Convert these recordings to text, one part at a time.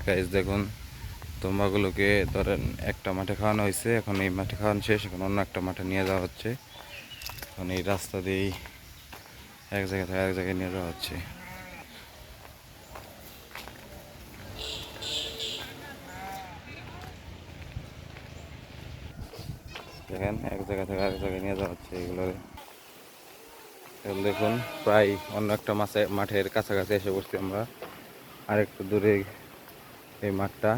Guys দেখুন, তোমরাগুলোকে ধরেন একটা মাঠে খাওয়ানো হয়েছে, এখন এই মাঠে খাওয়ানো শেষ, এখন অন্য একটা মাঠে নিয়ে যাওয়া হচ্ছে। এখন এই রাস্তা দিয়েই এক জায়গা থেকে এক জায়গায় নিয়ে যাওয়া হচ্ছে। দেখেন এক জায়গা থেকে আরেক জায়গায় নিয়ে যাওয়া হচ্ছে এগুলো। দেখুন প্রায় অন্য একটা মাঠের কাছাকাছি এসে পড়ছি আমরা। আরেকটু দূরে এই মাঠটা,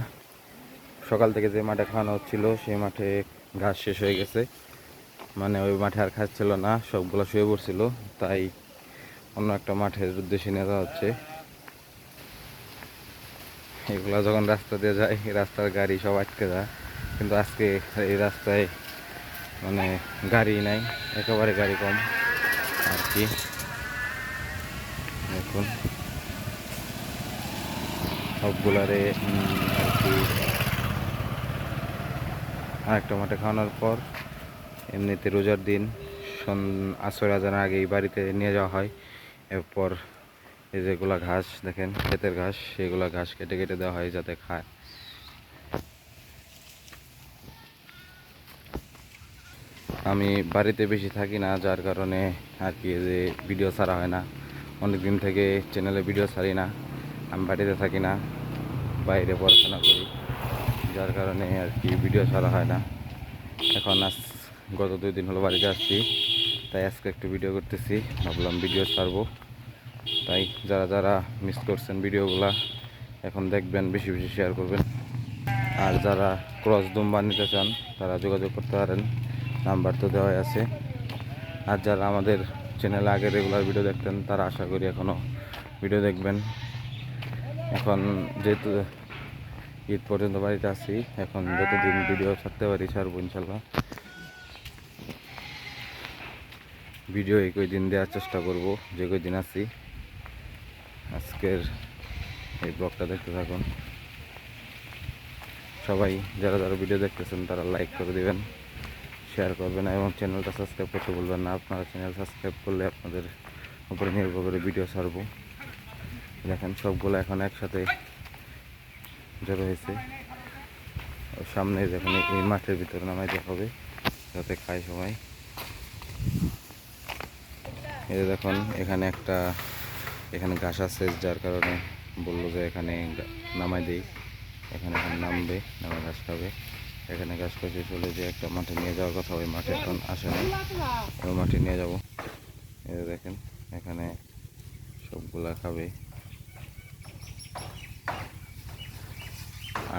সকাল থেকে যে মাঠে খাওয়ানো হচ্ছিল সেই মাঠে ঘাস শেষ হয়ে গেছে, মানে ওই মাঠে আর ঘাস ছিল না, সবগুলো শুয়ে পড়ছিল, তাই অন্য একটা মাঠের উদ্দেশ্যে নিয়ে যাওয়া হচ্ছে। এগুলো যখন রাস্তা দিয়ে যায়, রাস্তার গাড়ি সব আটকে যায়, কিন্তু আজকে এই রাস্তায় মানে গাড়ি নাই, একেবারে গাড়ি কম আর কি। দেখুন সবগুলারে আর কি আরেকটা মাঠে খাওয়ানোর পর এমনিতে রোজার দিন আসর আজানের আগেই বাড়িতে নিয়ে যাওয়া হয়। এরপর এই যেগুলা ঘাস দেখেন, ক্ষেতের ঘাস, সেগুলা ঘাস কেটে কেটে দেওয়া হয় যাতে খায়। আমি বাড়িতে বেশি থাকি না, যার কারণে আর কি যে ভিডিও ছাড়া হয় না। অনেক দিন থেকে চ্যানেলে ভিডিও ছাড়ি না, আমি বাড়িতে থাকি না, বাইরে পড়াশোনা করি, যার কারণে আর কি ভিডিও ছাড়া হয় না। এখন গত 2 দিন হলো বাড়িতে আসছি, তাই আজকে একটু ভিডিও করতেছি, ভাবলাম ভিডিও ছাড়বো। তাই যারা যারা মিস করছেন ভিডিওগুলা এখন দেখবেন, বেশি বেশি শেয়ার করবেন। আর যারা ক্রস দুম্বা নিতে চান তারা যোগাযোগ করতে পারেন, নাম্বার তো দেওয়াই আছে। আর যারা আমাদের চ্যানেলে আগে রেগুলার ভিডিও দেখতেন তারা আশা করি এখনও ভিডিও দেখবেন। এখন যেহেতু ঈদ পর্যন্ত বাড়িতে আছি, এখন যতদিন ভিডিও ছাড়তে পারি ছাড়বো ইনশাল্লাহ। ভিডিও এই কয়দিন দেওয়ার চেষ্টা করব, যে কয়দিন আছি। আজকের এই ব্লগটা দেখতে থাকুন। সবাই যারা যারা ভিডিও দেখতেছেন তারা লাইক করে দেবেন, শেয়ার করবেন এবং চ্যানেলটা সাবস্ক্রাইব করতে বলবেন না। আপনারা চ্যানেল সাবস্ক্রাইব করলে আপনাদের উপরে নির্ভর করে ভিডিও ছাড়বো। দেখেন সবগুলো এখন একসাথে জড়ো হয়েছে, সামনে যখন এই মাঠের ভিতরে নামাইতে হবে যাতে খায় সবাই। এই যে দেখুন এখানে ঘাস আছে, যার কারণে বললো যে এখানে নামাই দিই। এখানে এখন নামবে, নামে ঘাস খাবে। এখানে ঘাস খাইতে চলে যে একটা মাঠে নিয়ে যাওয়ার কথা, ওই মাঠে এখন আসে না, ওই মাঠে নিয়ে যাব। এই যে দেখেন এখানে সবগুলা খাবে।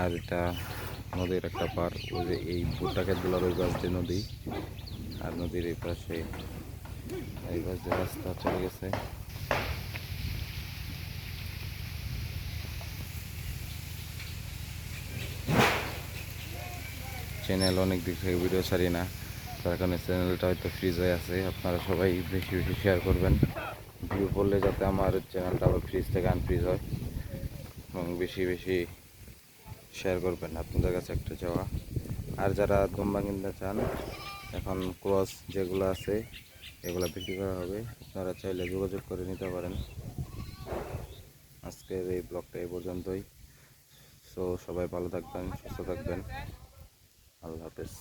আর এটা নদীর একটা পার, ওই যে এই ভুট্টা ক্ষেতগুলোর ওই পাশ দিয়ে নদী, আর নদীর এই পাশে রাস্তা চলে গেছে। চ্যানেল অনেক দিক থেকে ভিডিও ছাড়ি না, তার কারণে চ্যানেলটা হয়তো ফ্রিজ হয়ে আছে। আপনারা সবাই বেশি বেশি শেয়ার করবেন, ভিউ করলে যাতে আমার চ্যানেলটা আবার ফ্রিজ থেকে আনফ্রিজ হয়, এবং বেশি বেশি শেয়ার করবেন, আপনাদের কাছে একটা চাওয়া। আর যারা দুম্বা কিনতে চান, এখন ক্রস যেগুলো আছে এগুলো বিক্রি করা হবে, আপনারা চাইলে যোগাযোগ করে নিতে পারেন। আজকের এই ব্লগটা এই পর্যন্তই। সো সবাই ভালো থাকবেন, সুস্থ থাকবেন, আল্লাহ হাফেজ।